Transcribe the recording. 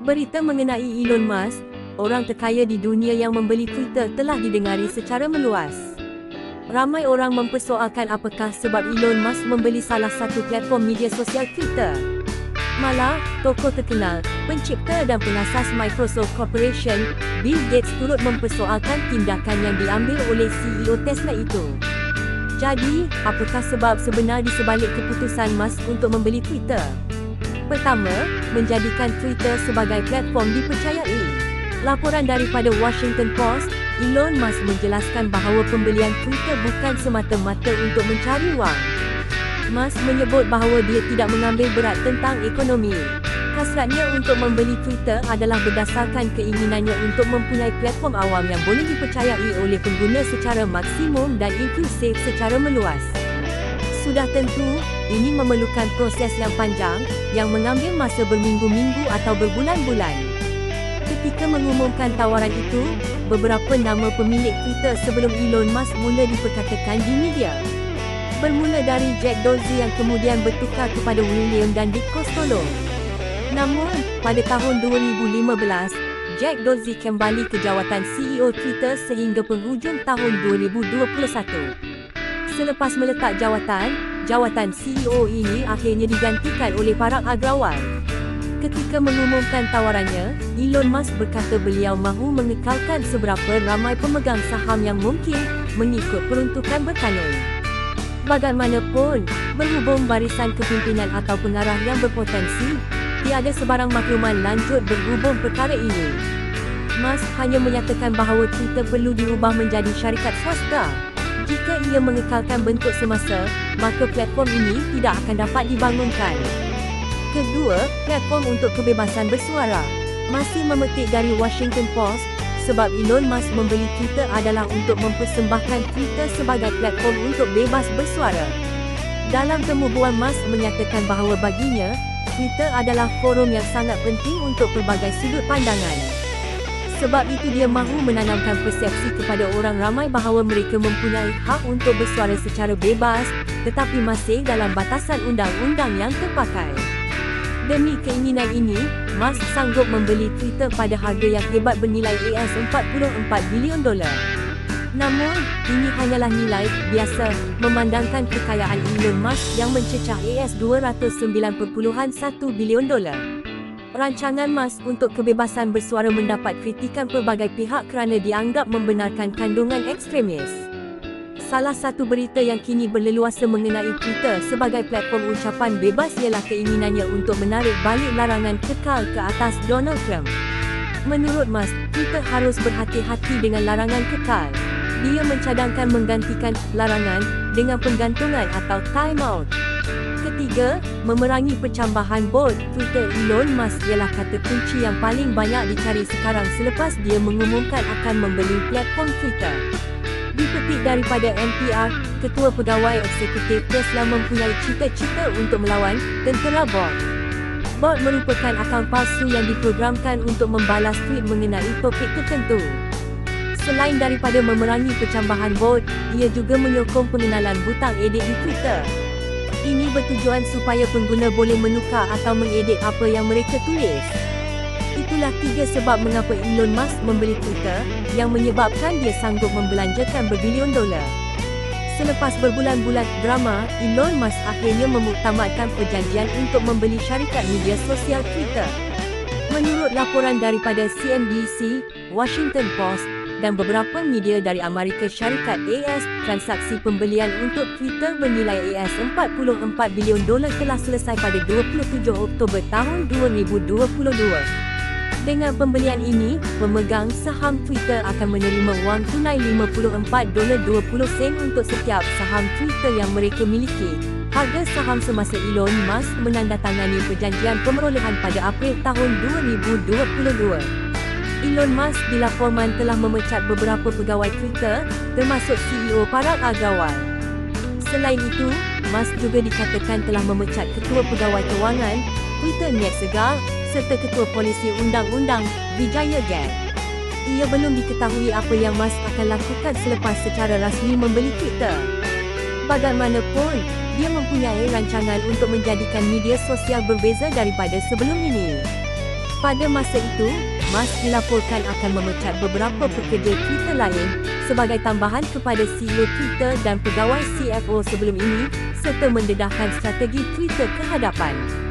Berita mengenai Elon Musk, orang terkaya di dunia yang membeli Twitter, telah didengari secara meluas. Ramai orang mempersoalkan apakah sebab Elon Musk membeli salah satu platform media sosial Twitter. Malah, tokoh terkenal, pencipta dan pengasas Microsoft Corporation, Bill Gates turut mempersoalkan tindakan yang diambil oleh CEO Tesla itu. Jadi, apakah sebab sebenar di sebalik keputusan Musk untuk membeli Twitter? Pertama, menjadikan Twitter sebagai platform dipercayai. Laporan daripada Washington Post, Elon Musk menjelaskan bahawa pembelian Twitter bukan semata-mata untuk mencari wang. Musk menyebut bahawa dia tidak mengambil berat tentang ekonomi. Hasratnya untuk membeli Twitter adalah berdasarkan keinginannya untuk mempunyai platform awam yang boleh dipercayai oleh pengguna secara maksimum dan inklusif secara meluas. Sudah tentu, ini memerlukan proses yang panjang, yang mengambil masa berminggu-minggu atau berbulan-bulan. Ketika mengumumkan tawaran itu, beberapa nama pemilik Twitter sebelum Elon Musk mula diperkatakan di media. Bermula dari Jack Dorsey yang kemudian bertukar kepada William dan Dick Costolo. Namun, pada tahun 2015, Jack Dorsey kembali ke jawatan CEO Twitter sehingga penghujung tahun 2021. Selepas meletak jawatan CEO ini akhirnya digantikan oleh Parag Agrawal. Ketika mengumumkan tawarannya, Elon Musk berkata beliau mahu mengekalkan seberapa ramai pemegang saham yang mungkin mengikut peruntukan berkanun. Bagaimanapun, berhubung barisan kepimpinan atau pengarah yang berpotensi, tiada sebarang makluman lanjut berhubung perkara ini. Musk hanya menyatakan bahawa Twitter perlu diubah menjadi syarikat swasta. Jika ia mengekalkan bentuk semasa, maka platform ini tidak akan dapat dibangunkan. Kedua, platform untuk kebebasan bersuara. Masih memetik dari Washington Post, sebab Elon Musk membeli Twitter adalah untuk mempersembahkan Twitter sebagai platform untuk bebas bersuara. Dalam tembubuan, Musk menyatakan bahawa baginya, Twitter adalah forum yang sangat penting untuk pelbagai sudut pandangan. Sebab itu dia mahu menanamkan persepsi kepada orang ramai bahawa mereka mempunyai hak untuk bersuara secara bebas, tetapi masih dalam batasan undang-undang yang terpakai. Demi keinginan ini, Musk sanggup membeli Twitter pada harga yang hebat bernilai $44 bilion. Namun, ini hanyalah nilai biasa memandangkan kekayaan Elon Musk yang mencecah $209.1 bilion. Rancangan Musk untuk kebebasan bersuara mendapat kritikan pelbagai pihak kerana dianggap membenarkan kandungan ekstremis. Salah satu berita yang kini berleluasa mengenai Twitter sebagai platform ucapan bebas ialah keinginannya untuk menarik balik larangan kekal ke atas Donald Trump. Menurut Musk, Twitter harus berhati-hati dengan larangan kekal. Dia mencadangkan menggantikan larangan dengan penggantungan atau time out. Ketiga, memerangi pencambahan bot Twitter. Elon Musk ialah kata kunci yang paling banyak dicari sekarang selepas dia mengumumkan akan membeli platform Twitter. Dipetik daripada NPR, Ketua Pegawai Eksekutif Tesla mempunyai cita-cita untuk melawan tentera bot. Bot merupakan akaun palsu yang diprogramkan untuk membalas tweet mengenai topik tertentu. Selain daripada memerangi pencambahan bot, ia juga menyokong pengenalan butang edit di Twitter. Ini bertujuan supaya pengguna boleh menukar atau mengedit apa yang mereka tulis. Itulah 3 sebab mengapa Elon Musk membeli Twitter, yang menyebabkan dia sanggup membelanjakan berbilion dolar. Selepas berbulan-bulan drama, Elon Musk akhirnya memuktamadkan perjanjian untuk membeli syarikat media sosial Twitter. Menurut laporan daripada CNBC, Washington Post, dan beberapa media dari Amerika Syarikat AS, transaksi pembelian untuk Twitter bernilai $44 bilion telah selesai pada 27 Oktober tahun 2022. Dengan pembelian ini, pemegang saham Twitter akan menerima wang tunai $54.20 untuk setiap saham Twitter yang mereka miliki. Harga saham semasa Elon Musk menandatangani perjanjian pemerolehan pada April tahun 2022. Elon Musk dilaporkan telah memecat beberapa pegawai Twitter, termasuk CEO Parag Agrawal. Selain itu, Musk juga dikatakan telah memecat Ketua Pegawai Kewangan, Twitter Ned Segal, serta Ketua Polisi Undang-Undang, Vijaya Gath. Ia belum diketahui apa yang Musk akan lakukan selepas secara rasmi membeli Twitter. Bagaimanapun, dia mempunyai rancangan untuk menjadikan media sosial berbeza daripada sebelum ini. Pada masa itu, Musk dilaporkan akan memecat beberapa pekerja Twitter lain sebagai tambahan kepada CEO Twitter dan pegawai CFO sebelum ini serta mendedahkan strategi Twitter ke hadapan.